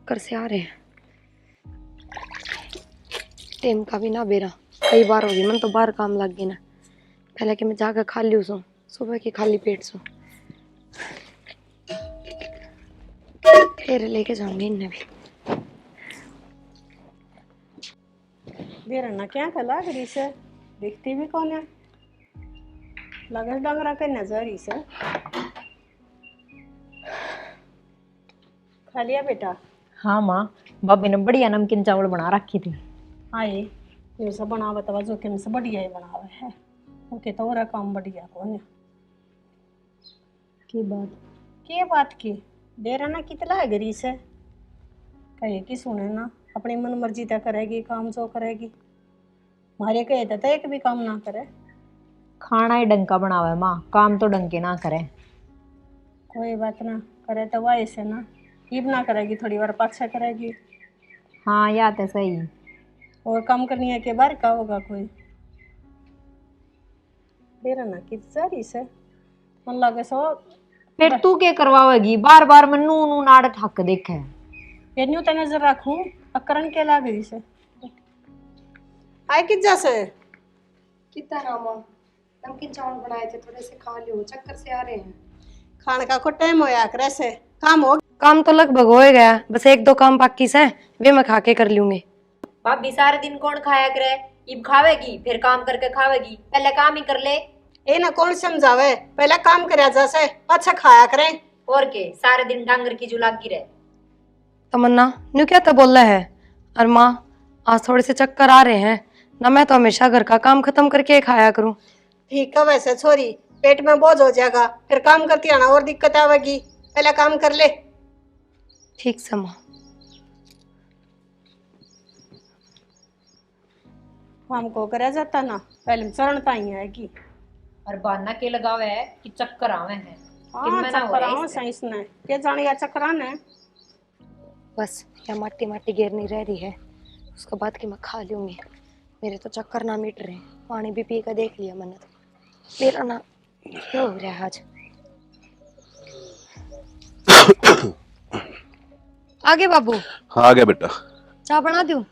चक्कर से आ रहे हैं। टेम का भी ना बेरा कई बार होगी, मन तो बाहर काम लग गई ना। पहले कि मैं जाकर खा लूँ सो, सुबह की खाली पेट सो फिर लेके जाऊंगी इन्हें भी। बेरना क्या कला करी से दिखती भी कौन है, लगस डंगरा के नजर ही से। खा लिया बेटा? हाँ माँ, भाभी ने बढ़िया नमकीन चावल बना रखी थी। आए ये सब बनावा तवा जो कि से बढ़िया ही बनावा है, ओके तो और काम बढ़िया कौन है की बात की। बेरना कितला है गरी से कहे कि सुने ना, अपनी मन मर्जी तय करेगी, काम जो करेगी, मारे कहे तो एक भी काम ना करे। खाना ही डंग का बनावे माँ, काम तो डंग के ना करे। कोई बात ना करे तो वह ऐसे ना ईब ना करेगी, थोड़ी बार पाछा करेगी। हाँ या तो सही। और काम करनी है के बार का होगा कोई। बेरना कित सारी से मन लगे सो फिर तू क्या करवावेगी, बार बार मैं नू नू नाड़ ठक देखे। ये न्यू तो नजर रखूं अकरण के लाग रही से। आए कित जैसे कितना रामा नमकीन चावल बनाए थे, थोड़े से खा लियो, चक्कर से आ रहे हैं। खाने का को टाइम होया करे से काम हो। काम तो लगभग हो ही गया, बस एक दो काम बाकी से वे मैं खा के कर लूंगी। भाभी सारे दिन कौन खाया करे, इब खावेगी फिर काम करके खावेगी, पहले काम ही कर ले। ए ना कौन समझावे, पहले काम करया जैसे अच्छा खाया करें। और के सारे दिन डांगर की जुलागी रहे। तमन्ना न्यू क्या तो बोल रहा है। और माँ आज थोड़े से चक्कर आ रहे हैं ना, मैं तो हमेशा घर का काम खत्म करके खाया करूँ। ठीक है वैसे छोरी, पेट में बोझ हो जाएगा, फिर काम करती आना और दिक्कत आवेगी, पहले काम कर ले। ठीक से माँ। हमको करया जाता ना, पहले चरण ताई है की। और बहाना के लगावे है कि चक्कर आवे हैं। हाँ चक्कर आओ साइंस ने क्या जाने या चक्कर आने। बस या माटी माटी गिरनी रह रही है, उसके बाद कि मैं खा लूंगी। मेरे तो चक्कर ना मिट रहे, पानी भी पी कर देख लिया मैंने तो, मेरा ना क्या हो रहा है आज। आगे बाबू। हाँ आ गया बेटा। चाय बना दूं?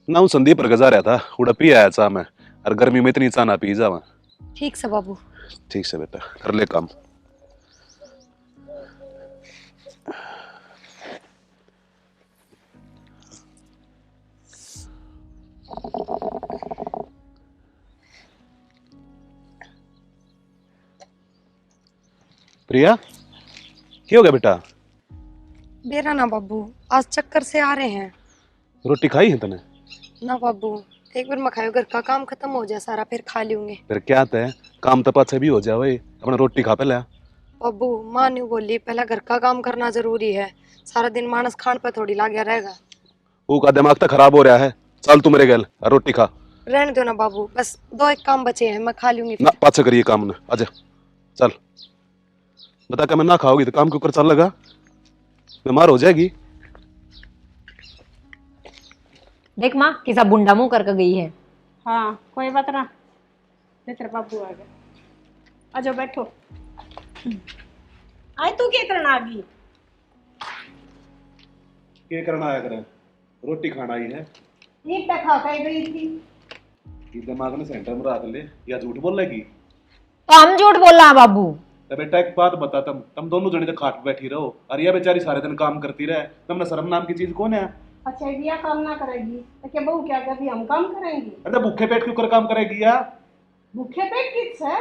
ना हूँ संदीप पर गजा रहा था, उड़पी आया चा मैं, और गर्मी में इतनी चा ना पी जावा। ठीक से बाबू। ठीक से बेटा, कर ले काम। प्रिया क्या हो गया बेटा? मेरा ना बाबू आज चक्कर से आ रहे हैं। रोटी खाई है तने? ना बाबू एक बार मैं खायो, घर का काम खत्म हो जाए सारा फिर खा लूंगी। फिर क्या है, काम तो पाछे भी हो जाए, अपना रोटी खा पहले। बाबू माँ ने बोली पहला घर का काम करना जरूरी है, सारा दिन मानस खान पे थोड़ी लागया रहेगा। वो का दिमाग तो खराब हो रहा है, चल तू मेरे गल रोटी खा। रहने दो ना बाबू, बस दो एक काम बचे हैं, मैं खा लूंगी ना फिर। पाछे करिए काम ना, आजा चल। बता क्या मैं ना खाओगी तो काम के ऊपर चल लगा, बीमार हो जाएगी। देख माँ किसा बुंडा मुंह करके गई है। हाँ कोई बात ना, तेरे बाबू आ गए, आ जाओ बैठो। आए तू क्या करना आ गई? क्या करना आया करे, रोटी खाना ही है। एक खा के गई थी। दिमाग में सेंटर में रख ले, या झूठ बोल लेगी? तो हम झूठ बोल रहा बाबू। तो बेटा एक बात बता, तुम दोनों जने तो खाट पे बैठी रहो, और यह बेचारी सारे दिन काम करती रहे, तुमने शर्म नाम की चीज कौन है? अच्छा दिया काम ना करेगी तो क्या बहू क्या कभी हम काम करेंगे? अरे भूखे पेट क्यों कर काम करेगी यार? भूखे पेट किस है,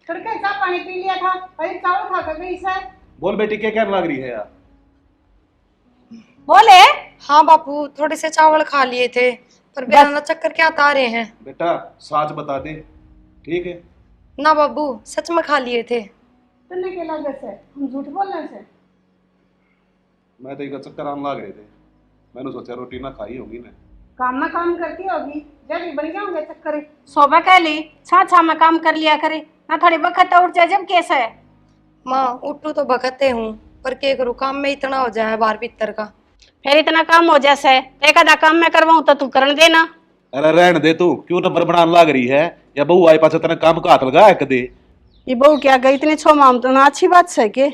तड़के चाय पानी पी लिया था, अरे चावल खा कर गई सर। बोल बेटी क्या क्या लग रही है यार? बोले हाँ बापू थोड़े से चावल खा लिए थे, पर मेरा ना चक्कर क्या आ रहे हैं। बेटा सच बता दे, ठीक है? ना बाबू सच में खा लिए थे। तुमने क्या लगे से हम झूठ बोलने से? मैं तो एक चक्कर आने लग रहे थे, मैंने सोचा रोटी ना खाई होगी ना। काम में काम करती होगी, जल्दी बन जाओगे चक्कर। सोबह कह ली छा छा में काम कर लिया करे ना, थोड़ी बखत उठ जाए जब कैसा है। माँ उठू तो भगते हूँ, पर के करूँ काम में इतना हो जाए बाहर भीतर का। फिर इतना काम हो जैसे एक आधा काम मैं करवाऊं तो तू करने देना। अरे रहने दे, तू क्यों नंबर बनाने लग रही है? या बहू आए पास तेने काम का हाथ लगा है कदे? ये बहू क्या गई इतनी छो माम तो ना अच्छी बात है के?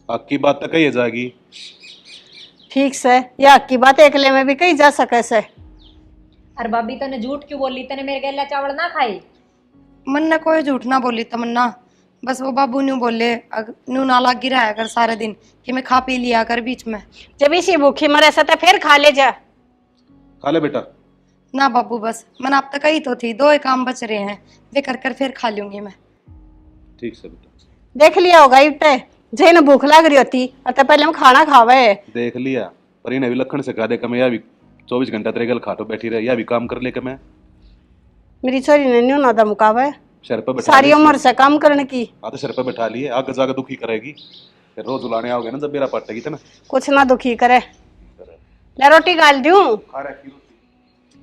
आपकी बात तो कही जाएगी। ठीक से या की बात एकले में भी कही जा सके से। अरे भाभी तने झूठ क्यों बोली, तने मेरे गैला चावल ना खाए। मन्ना कोई झूठ ना बोली तमन्ना, बस वो बाबू न्यू बोले न्यू ना लागी रहा कर सारे दिन कि मैं खा पी लिया कर बीच में। जब इसी भूखी मरे से तो फिर खा ले जा। खा ले बेटा। ना बाबू बस मन आप तक ही तो थी, 2 ही काम बच रहे हैं, वे कर कर फिर खा लूंगी मैं। ठीक से बेटा। देख लिया होगा इतने जे न भूख लग रही होती तो पहले हम खाना खावे। देख लिया, पर इन्हें भी लखन से कहा दे कि मैं या भी 24 घंटा तेरे गल खाटो बैठी रहे, या भी काम कर ले के मैं मेरी छोरी ने न्यू ना धमकावे, सर पे बैठा सारी ली उम्र से काम करने की। हाँ तो सर पे बैठा लिए, आगे जाकर दुखी करेगी, फिर रोज उलाने आओगे ना जब मेरा पटेगी तो ना। कुछ ना दुखी करे। ले रोटी गाल दूं। खा रखी रोटी।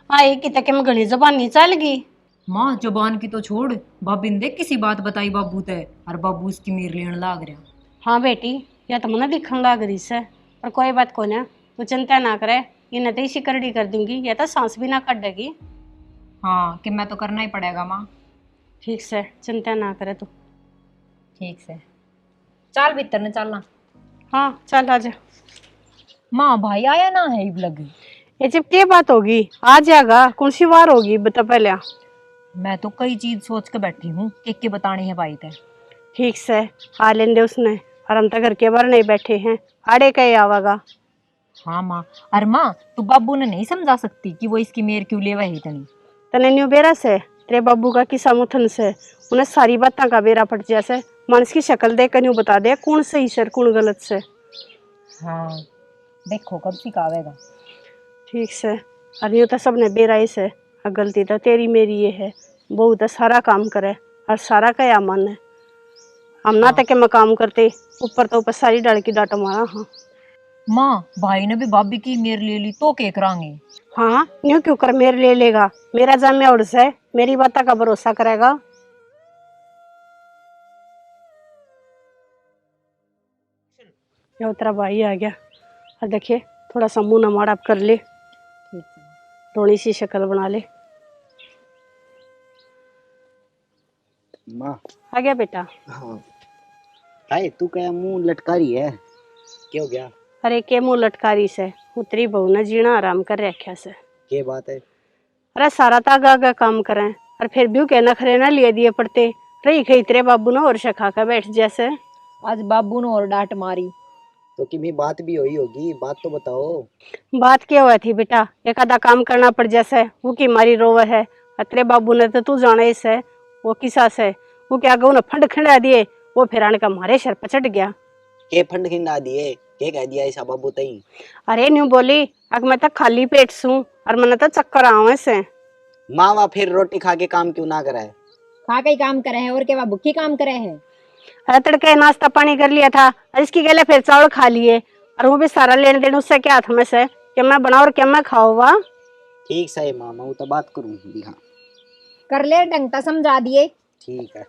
आई कि तक में घड़ी जबानी चल गई। माँ जुबान की तो छोड़, भाभी ने देख किसी बात बताई बाबू ते, और बाबू उसकी मीर लेने लाग रहा। हाँ बेटी या तो मना दिखने लग रही से, पर कोई बात को ना, तू चिंता ना करे, ये तो इसी करड़ी कर दूंगी, या तो सांस भी ना कटेगी। हाँ कि मैं तो करना ही पड़ेगा माँ। ठीक से चिंता ना करे तू। ठीक से चल भीतर ने चलना। हाँ चल आजा। माँ भाई आया ना है इब लगी। ये जब क्या बात होगी आ जाएगा, कौन सी बार होगी बता पहले। मैं तो कई चीज सोच के बैठी हूँ कि बतानी है भाई ते। ठीक से आ लेंदे उसने, और हम तो घर के बाहर नहीं बैठे हैं, आड़े कहीं आवागा। हाँ माँ, अरे माँ तू बाबू ने नहीं समझा सकती कि वो इसकी मेर क्यों ले वही तनी। तने न्यू बेरा से तेरे बाबू का किस्सा मुथन से उन्हें सारी बातें का बेरा पट जैसे मानस की शक्ल देख कर न्यू बता दे कौन सही से कौन गलत से। हाँ देखो कब सिखावेगा। ठीक से और यूँ तो सबने बेरा ही से, और गलती तो तेरी मेरी ये है, बहू तो सारा काम करे और सारा का मन है। हम ना तक मैं काम करते ऊपर तो ऊपर सारी डाल की डांट मारा। हाँ माँ भाई ने भी भाभी की मेर ले ली तो क्या करांगे। हाँ न्यू क्यों कर मेरे ले लेगा, मेरा जामे उड़ से मेरी बात का भरोसा करेगा। ये उतरा भाई आ गया, और देखिए थोड़ा सा मुंह नमाड़ आप कर ले, रोनी सी शक्ल बना ले। माँ आ गया बेटा। हाँ आए तू क्या मुंह लटका रही है, क्या हो गया? अरे के मुंह लटकारी से उतरी बहू ने जीना आराम कर रखा से। क्या बात है? अरे सारा तागा आगा काम करें और फिर भी के नखरे ना लिए दिए पड़ते रही खई तेरे बाबू ने और शखा कर बैठ जैसे। आज बाबू ने और डांट मारी तो कि बात भी हुई होगी, बात तो बताओ। बात क्या हुआ थी बेटा, एक आधा काम करना पड़ जैसे वो की मारी रोवे है, और तेरे बाबू ने तो तू जाने से वो किसा से वो क्या गऊ ने फंड खिंडा दिए, वो फिर आने का मारे सर पर चढ़ गया। के फंड खिंडा दिए, के कह दिया ऐसा बाबू तई? अरे न्यू बोली अग मैं तो खाली पेट सूं और मैंने तो चक्कर आवे से। माँ फिर रोटी खा के काम क्यों ना कराए? खा के काम करे है और क्या भूखी काम करे है। अरे तड़के नाश्ता पानी कर लिया था और इसकी गले फिर चावल खा लिए, और वो भी सारा लेने देने उससे क्या हाथ में से कि मैं बनाओ और क्या मैं खाओ। वाह ठीक सही माँ, मैं तो बात करूँ भी। हाँ कर ले ढंग से समझा दिए। ठीक है।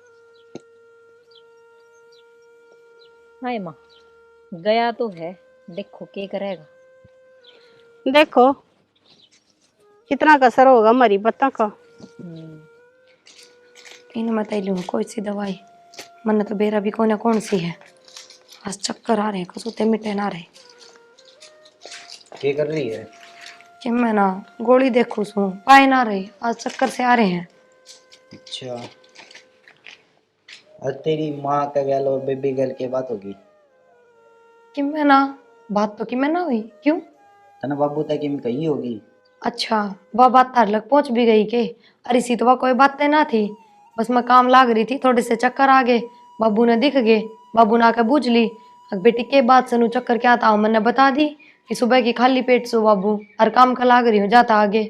हाय माँ गया तो है, देखो क्या करेगा। देखो कितना कसर होगा हमारी बत्ता का। इन मत लूँ कोई सी दवाई, मन तो बेरा भी कोई ना कौन सी है, आज चक्कर आ रहे हैं कसुते मिटे ना रहे। क्या कर रही है? कि मैं ना गोली देखू सू पाए ना रही, आज चक्कर से आ रहे हैं। अच्छा आज तेरी माँ का गैल और बेबी गैल की बात होगी? कि मैं ना बात तो कि मैं ना हुई क्यों? तना बाबू तक कि कही होगी। अच्छा वह बात तार लग पहुंच भी गई के? अरे सी तो वह कोई बातें ना थी, बस मैं काम लाग रही थी, थोड़े से चक्कर आ गए, बाबू ने दिख गए, बाबू ने आके बूझ ली। अब बेटी के बात से चक्कर क्या था मैंने बता दी कि सुबह की खाली पेट सो बाबू और काम का लाग रही हूँ जाता आगे।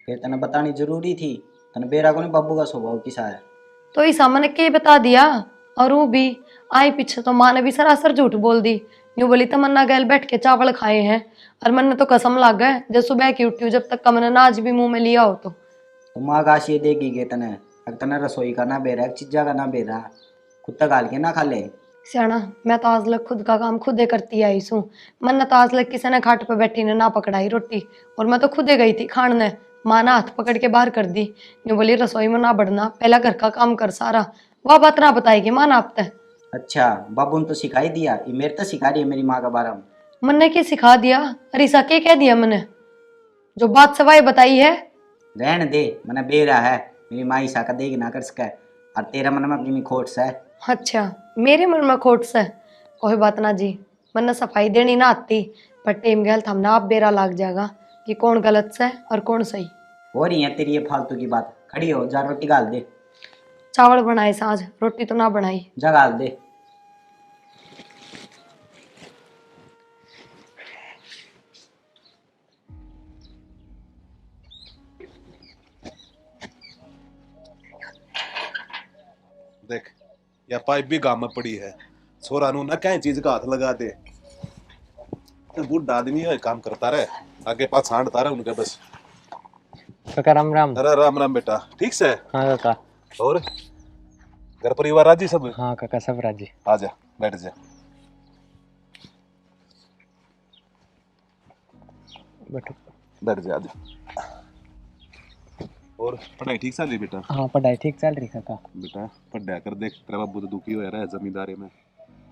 फिर तने बतानी जरूरी थी, तने बेरा को नहीं बाबू का स्वभाव किसा है। तो ऐसा मैंने के बता दिया, और वो भी आई पीछे तो माँ ने भी सरासर झूठ बोल दी। यूँ बोली तमन्ना गैल बैठ के चावल खाए हैं, और मैंने तो कसम लाग गए जब सुबह की उठी हूँ जब तक का मैंने नाज भी मुंह में लिया हो। तो माँ का आशीष देगी गे तने, अगर तने रसोई का ना बेरा चीजा का ना बेरा कुत्ता गाल के ना खा ले। सियाना मैं तो आज लग खुद का काम खुदे करती आई सू, मैंने तो आज लग किसी ने खाट पे बैठी ने ना पकड़ाई रोटी, और मैं तो खुदे गई थी खान ने, माँ ने हाथ पकड़ के बाहर कर दी। यूँ बोली रसोई में ना बढ़ना, पहला घर का काम कर सारा, वह बात ना बताएगी माँ ना आप तक। अच्छा बाबू ने तो सिखाई दिया, ये मेरे तो सिखा रही है मेरी माँ का बारे में। मैंने क्या सिखा दिया? अरीसा क्या कह दिया मैंने? जो बात सवाई बताई है। रहने दे, मैंने बेरा है, मेरी माँ ईसा का देगी ना कर सके, और तेरा मन में अपनी खोट से। अच्छा, मेरे मन में खोट से? कोई बात ना जी, मैंने सफाई देनी ना आती, पर टेम गलत हमने आप बेरा लाग जाएगा कि कौन गलत से और कौन सही। हो रही है तेरी ये फालतू की बात, खड़ी हो जा, रोटी गाल दे। चावल बनाए साज, रोटी तो ना बनाई। जा गाल दे। देख, या पाइप भी गांव में पड़ी है, छोरा नु ना कहीं चीज का हाथ लगा दे। तो बूढ़ा आदमी है, काम करता रहे, आगे पास हांडता रहे उनके बस। काका राम राम। अरे राम राम बेटा, ठीक से? हाँ काका। और घर परिवार राजी सब? हाँ काका सब राजी। आ जा, बैठ जा। बैठो। बैठ जा, आजा। और पढ़ाई ठीक चल रही बेटा? हाँ पढ़ाई ठीक चल रही काका। बेटा पढ़ा कर देख, तेरा बाबू तो दुखी हो रहा है जमींदारी में,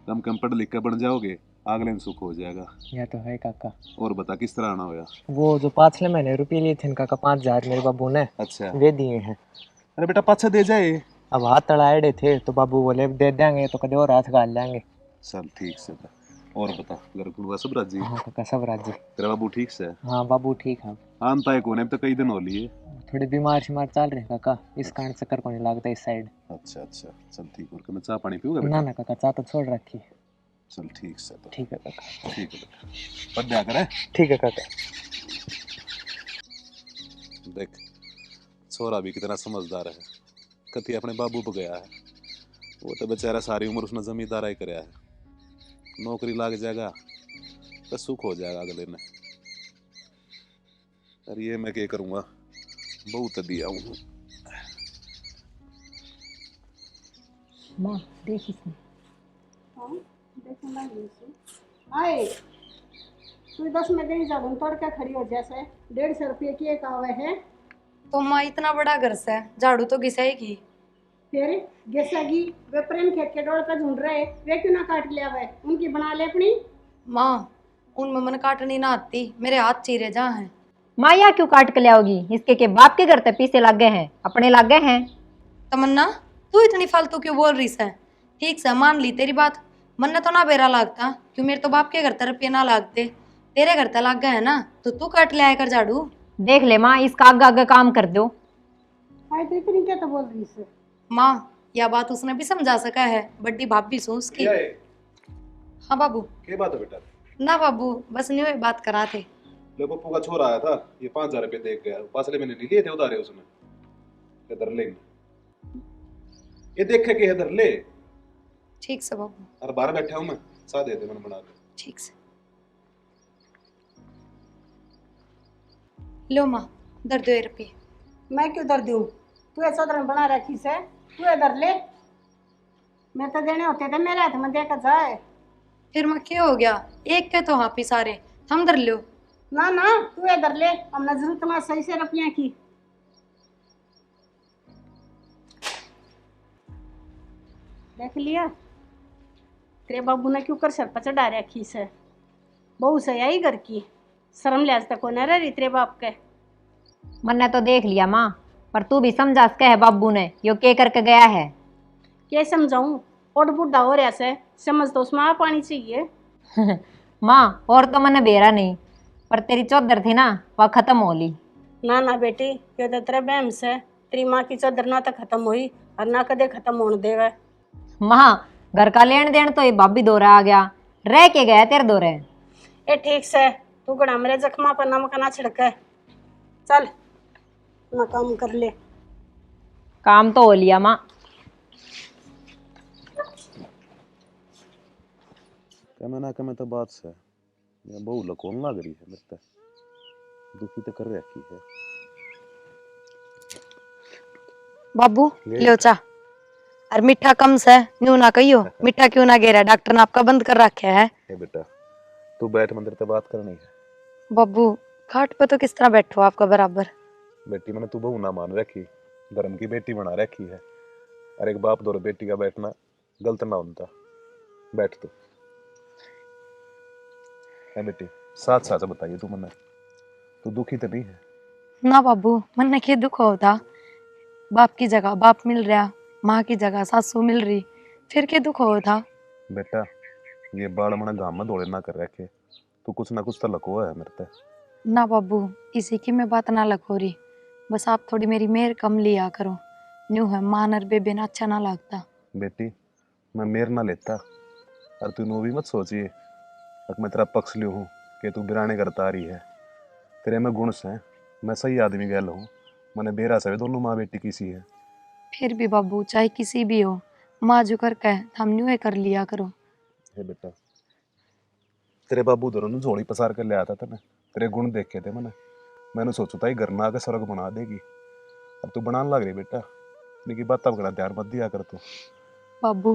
कम पढ़ लिख कर बन जाओगे, अगले दिन सुख हो जाएगा। यह तो है काका। और बता किस तरह आना होया? वो जो पाछले महीने रुपये लिए थे काका 5,000 मेरे बाबू ने, अच्छा, वे दिए हैं। अरे बेटा पाछा दे जाए। अब हाथ तड़ाए थे तो बाबू बोले दे देंगे, तो कदे और हाथ गाल लेंगे। चल ठीक से था। और बता घर गुड़वा सब राजी? हाँ काका सब राजी। तेरा बाबू ठीक से? हाँ बाबू ठीक है। आनता है कोने तो कई दिन हो लिए। थोड़ी बीमार शिमार चल रहे काका, इस कारण चक्कर को नहीं लगता इस साइड। अच्छा अच्छा, चल ठीक। और मैं चाय पानी पीऊंगा ना बेटा? ना काका चाह तो छोड़ रखी। चल ठीक से तो। ठीक है काका। ठीक है बेटा, पढ़ कर। ठीक है काका। देख छोरा भी कितना समझदार है, कति अपने बाबू पे गया है। वो तो बेचारा सारी उम्र उसने जमींदारा ही कराया है, नौकरी लाग जाएगा तो सुख हो जाएगा अगले ने। अरे ये मैं क्या करूँगा, बहुत दिया हूँ। माँ देख इसमें। आए तू 10 में गई झाड़ू तोड़ के खड़ी हो, जैसे 150 रुपये की एक आवे है। तो माँ इतना बड़ा घर से झाड़ू तो घिसेगी। फिर घिसेगी, वे प्रेम खेत के डोल पे झूठ रहे, वे क्यों ना काट ले आवे, उनकी बना ले अपनी। माँ उनमें मन काटनी ना आती, मेरे हाथ चीरे जहाँ हैं। माँ या क्यों काट के ले आओगी? इसके के बाप के घर तक पीछे लग गए हैं, अपने लग गए हैं। तमन्ना तू इतनी फालतू क्यों बोल रही है? ठीक से मान ली तेरी बात, मन तो ना बेरा लागता, क्यों मेरे तो बाप के घर तरफ रुपये ना लागते, तेरे घर तक लाग गए है ना, तो तू काट ले आया कर झाड़ू। देख ले माँ, इसका आगे आगे काम कर दो। आए तो इतनी क्या तो बोल रही है। माँ यह बात उसने भी समझा सका है, बड्डी भाभी सू उसकी। हाँ बाबू। क्या बात है बेटा? ना बाबू बस न्यू बात करा थे। ले पप्पू का छोरा आया था, ये 5,000 रुपये देख गया, पासले मैंने नहीं लिए थे उधारे उसने। इधर ले, ये देख के इधर ले। ठीक से बाबू। अरे बाहर बैठा हूँ मैं, सा दे दे मैंने बना के। ठीक से लो माँ, दर 2 रुपये। मैं क्यों दर दूँ? तू ऐसा तरह बना रखी से, तू इधर ले। मैं तो देने होते थे मेरे हाथ में देकर जाए। फिर मैं क्या हो गया, एक के तो हाँ पी सारे हम दर लो। ना ना तू इधर ले, हमने जरूरत ना सही से रुपया की। देख लिया तेरे बाबू ने क्यों कर सर पर चढ़ा रखी से, बहू से आई घर की, शर्म लिहाज तक को न रह रही तेरे बाप के। मैंने तो देख लिया माँ, पर तू भी समझा सके है बाबू ने यो के करके गया है। क्या समझाऊं, और बुढ़ा हो रहा से, समझ तो उसमें आ पानी चाहिए। माँ और तो मैंने बेरा नहीं, पर तेरी चौधर थी ना वह खत्म हो ली। ना ना बेटी, ये तो तेरे बहम से, तेरी माँ की चौधर ना तो खत्म हुई और ना कदे खत्म होने देवे। माँ घर का लेन देन तो ये भाभी दौरे आ गया, रह के गया तेरे दौरे। ए ठीक से, तू गड़ा मेरे जख्मा पर नमक ना छिड़के, चल ना काम कर ले। काम तो हो लिया माँ। कमे तो बात से ये बहु लकोन लग रही है, मेरे तो दुखी तो कर रखी है। बाबू लो चा, और मीठा कम से न्यू ना कहियो, मीठा क्यों ना गेरा, डॉक्टर ने आपका बंद कर रखा है। ए बेटा तू बैठ, मंदिर से बात करनी है। बाबू खाट पे तो किस तरह बैठो आपका बराबर। बेटी मैंने तू बहू ना मान रखी, धर्म की बेटी बना रखी है, और एक बाप दो बेटी का बैठना गलत ना होता। बैठ तू। है बेटी, साथ साथ बताइए तू मन्ने, तू दुखी तो नहीं है? ना बाबू, मन के दुख होता। बाप की जगह बाप मिल रहा, माँ की जगह सासू मिल रही, फिर के दुख होता। बेटा ये बाल मना गाम में दौड़े ना कर रखे, तू कुछ ना कुछ तो लको है मेरे ते। ना बाबू, इसी की मैं बात ना लखो रही, बस आप थोड़ी मेरी मेहर कम लिया करो। न्यू है मान और बेबे ना अच्छा ना लगता। बेटी मैं मेर ना लेता, और तू नो भी मत सोचिए कि मैं तेरा पक्ष लियो हूँ कि तू बिराने करता आ रही है। तेरे में गुण से मैं सही आदमी गैल हूँ, मैंने बेरा से दोनों माँ बेटी की सी है। फिर भी बाबू, चाहे किसी भी हो, माँ जो कर कहे हम न्यू कर लिया करो। हे बेटा तेरे बाबू दोनों झोली पसार कर ले आता था, तेरे गुण देखे थे मैंने सोचू था घर में आके स्वर्ग बना देगी, अब तू बनाने लग रही बेटा। लेकिन बात तब बड़ा ध्यान मत दिया कर तू। बाबू,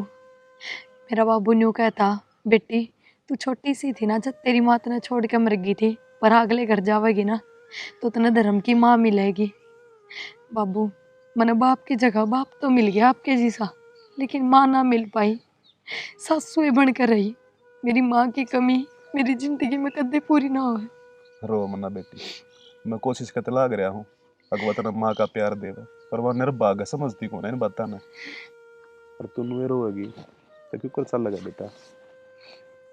मेरा बाबू न्यू कहता, बेटी तू छोटी सी थी ना जब तेरी माँ तने छोड़ के मर गई थी, पर अगले घर जावेगी ना तो तने धर्म की माँ मिलेगी। बाबू, मैंने बाप की जगह बाप तो मिल गया आपके जैसा, लेकिन माँ ना मिल पाई, सासू बनकर रही। मेरी माँ की कमी मेरी जिंदगी में कदे पूरी ना हो। रो मना बेटी, मैं कोशिश करते लाग रहा हूँ अगवा तेरा माँ का प्यार देवा, पर वह निर्भाग है, समझती कौन है इन बातों में। और तू नुए रोएगी तो क्यों कर चल लगा बेटा,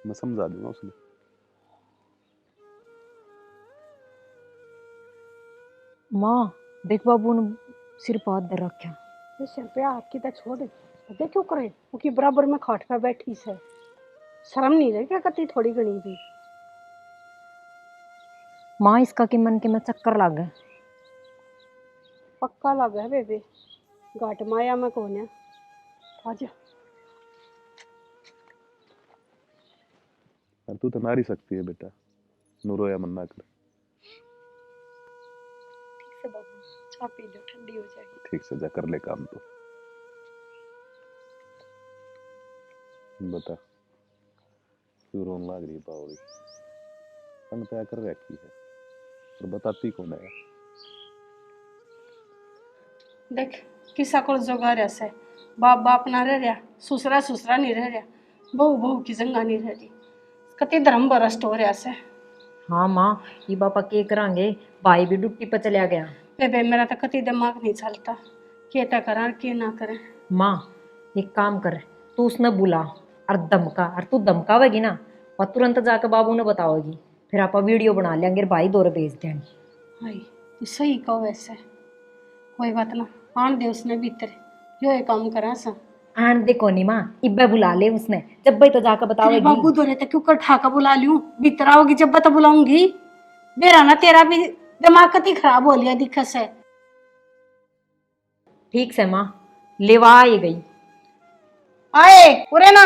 मैं समझा दूंगा उसने। माँ देख बाबू ने सिर पर हाथ धर रखा। ये सिर पे हाथ की तो छोड़, पता क्यों करे, क्योंकि बराबर में खाट पे बैठी से शर्म नहीं रही क्या कती थोड़ी घनी भी। माँ इसका के मन के में चक्कर लग गए। पक्का लगा है बेबे, घाट माया में कौन है। आजा और तू तो नारी सकती है बेटा, नु रोया मन ना कर। ठीक से बाबू, चाय पी लो, ठंडी हो जाएगी। ठीक से जा कर ले काम तो। बता क्यों रोन लाग रही बावड़ी, तन तय कर रखी है और बताती कौन है। देख किसा को जोगा रहा से, बाप बाप ना रह रहा, ससुरा ससुरा नहीं रह रहा, बहू बहू की जंगा नहीं रह रही, कति धर्म भ्रष्ट हो रहा से। हाँ माँ, ये बापा के करांगे, भाई भी ड्यूटी पर चला गया। बेबे मेरा तो कति दिमाग नहीं चलता, क्या करा क्या ना करे। माँ एक काम कर, तू उसने बुला और धमका, और तू धमकावेगी ना और तुरंत जाकर बाबू ने बताओगी, फिर आप वीडियो बना लेंगे, भाई दौरे भेज देंगे। हाय तू सही कहो, वैसे कोई बात ना, आन दे उसने भीतर, यो ये काम करा सा। आन दे कोनी माँ, इब्बे बुला ले उसने, जब भाई तो जाकर तेरे बतावेगी। बाबू दौरे तक क्यों कर ठाका बुला लूं, भीतर आओगी जब तो बुलाऊंगी। मेरा ना तेरा भी दिमाग कति खराब हो लिया दिक्कत से। ठीक से माँ, लेवा आई गई। आए उरे ना,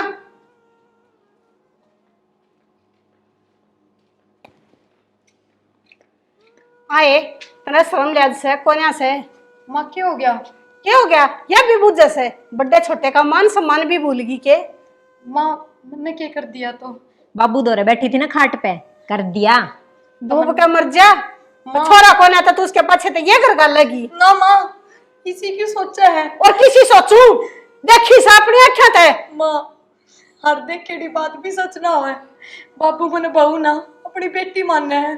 आए तेरा शर्म लिहाज से कोन्या से। माँ क्या हो गया? क्या हो गया, यह भी बुझ जैसे बड़े छोटे का मान सम्मान भी भूल गई के। माँ मैंने क्या कर दिया? तो बाबू दौरे बैठी थी ना खाट पे, कर दिया। डूब के मर जा, तो छोरा कोन्या था तू उसके पीछे तो ये घर लगी ना माँ, किसी की सोचा है। और किसी सोचू देखी सा अपनी अखा ते। माँ हर देख केड़ी बात भी सच ना होए, बाबू मैंने बहू ना अपनी बेटी मानना है।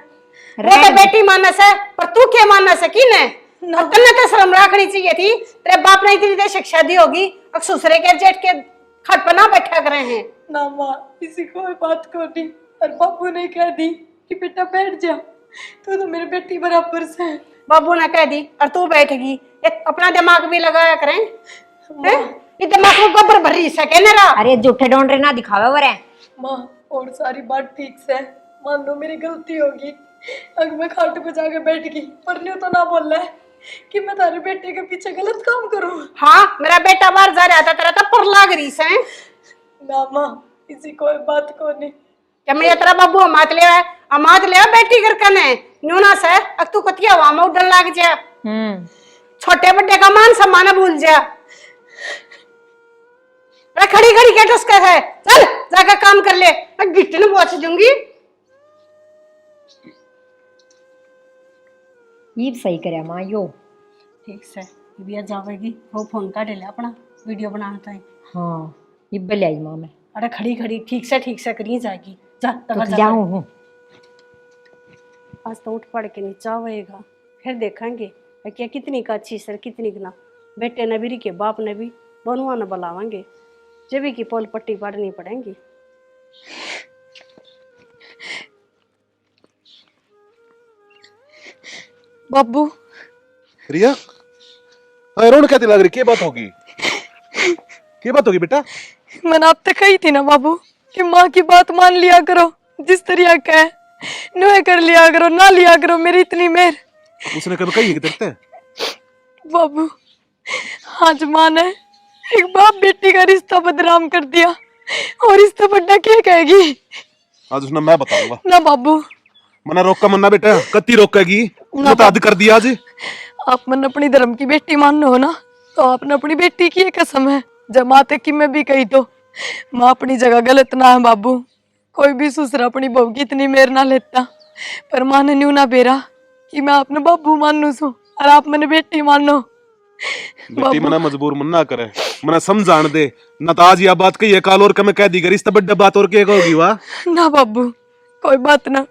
वो तो बेटी मानस है, पर तू क्या मानस है किने? तन्ने तो शर्म रखनी चाहिए थी, तेरे बाप ने इतनी देर शिक्षा दी होगी, अब ससुरे के जेठ के खट पर ना बैठा करे हैं। ना माँ, किसी को बात को नहीं, और बाबू ने कह दी कि बेटा बैठ जा, तू तो मेरी बेटी बराबर से है। बाबू ने कह दी और तू बैठ गई, एक अपना दिमाग भी लगाया करें। ये दिमाग में गोबर भरी सके ना रा। अरे झूठे डोंडरे ना दिखावे वरे। माँ और सारी बात ठीक से, मान लो मेरी गलती होगी, अगर मैं खाट पे जाके बैठ गई, पर न्यू तो ना बोल रहा है कि मैं तारे बेटे के पीछे गलत काम करूँ। हाँ मेरा बेटा बाहर जा रहा था, तेरा तो पर लाग रही से। ना माँ, किसी कोई बात को नहीं। क्या मैं तेरा बाबू अमात ले बेटी कर कने न्यूना से, अब तू कतिया हवा में उड़न लाग जा, छोटे बड़े का मान सम्मान भूल जा। अरे खड़ी खड़ी क्या टुसका है, चल जाकर काम कर ले, मैं गिट्टी पहुंच दूंगी। ये सही करे माँ यो। ठीक से बिया जावेगी, वो फोन का ले अपना वीडियो बनाना था। हाँ इब्बे ले आई माँ मैं। अरे खड़ी खड़ी ठीक से करी जाएगी, जा तो जाऊँ हूँ। आज तो उठ पड़ के नीचा होएगा, फिर देखेंगे क्या कितनी का अच्छी सर कितनी का ना। बेटे ने भी के बाप ने भी बनुआ न बुलावेंगे, जब की पोल पट्टी पड़नी पड़ेगी। बाबू रिया, हाँ रोन क्या लग रही, क्या बात होगी? क्या बात होगी बेटा? मैंने आप तक कही थी ना बाबू कि माँ की बात मान लिया करो, जिस तरह का है नुए कर लिया करो, ना लिया करो मेरी इतनी मेहर। उसने कभी कही है कि तेरे बाबू आज माँ ने एक बाप बेटी का रिश्ता बदनाम कर दिया, और इससे बड़ा क्या कहेगी? आज उसने मैं बताऊंगा ना बाबू, मना रोका मन्ना बेटा, कत्ती रोकेगी? ना तो हद कर दिया आज। आप मन अपनी धर्म की बेटी मानो हो ना, तो आपने अपनी बेटी की ये कसम है, जब माँ तक की मैं भी कही तो माँ अपनी जगह गलत ना है बाबू। कोई भी ससुर अपनी बहू की इतनी मेर ना लेता, पर माँ ने न्यू ना बेरा कि मैं अपने बाबू मानू सू और आप मैंने बेटी मानो। बेटी मना मजबूर मन्ना करे, मना समझान दे ना। तो आज यह बात कही है, काल और कमे कह दी करी, इससे बड़ी बात और क्या होगी? वाह ना बाबू कोई बात ना,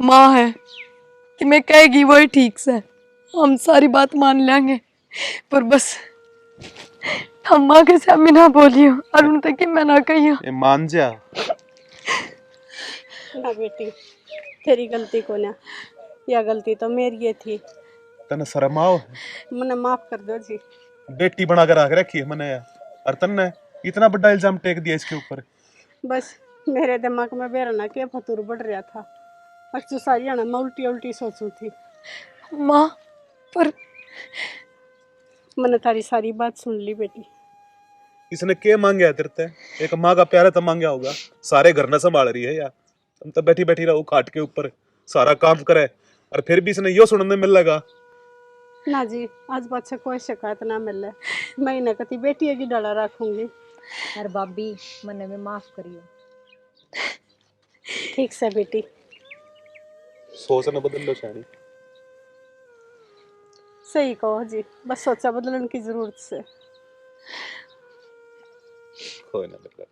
माँ है कि मैं कहेगी वही ठीक से, हम सारी बात मान लेंगे, पर बस हम माँ के सामने ना बोलियो और उन तक कि मैं ना कहियो। ए मान जा। ना बेटी, तेरी गलती को ना, यह गलती तो मेरी ही थी। तने शर्म आओ, मने माफ कर दो जी। बेटी बना कर रख रखी है मैंने यार, और तन्ने इतना बड़ा इल्जाम टेक दिया इसके ऊपर। बस मेरे दिमाग में बेरना के फतूर बढ़ रहा था, अच्छी सारी ना मैं उल्टी उल्टी सोचू थी। माँ पर मैंने तारी सारी बात सुन ली बेटी। इसने क्या मांगा है तेरे ते? एक माँ का प्यारा तो मांगा होगा, सारे घर न संभाल रही है यार। तुम तो बैठी बैठी रहो खाट के ऊपर, सारा काम करे, और फिर भी इसने यो सुनने मिल लगा। ना जी, आज बात से कोई शिकायत ना मिले, मैं इन्हें कती बेटी की डाला रखूंगी। अरे भाभी मने में माफ करियो। ठीक से बेटी। सोच न बदल लो शानी। सही कहो जी, बस सोचा बदलने की जरूरत से। कोई ना बेटा।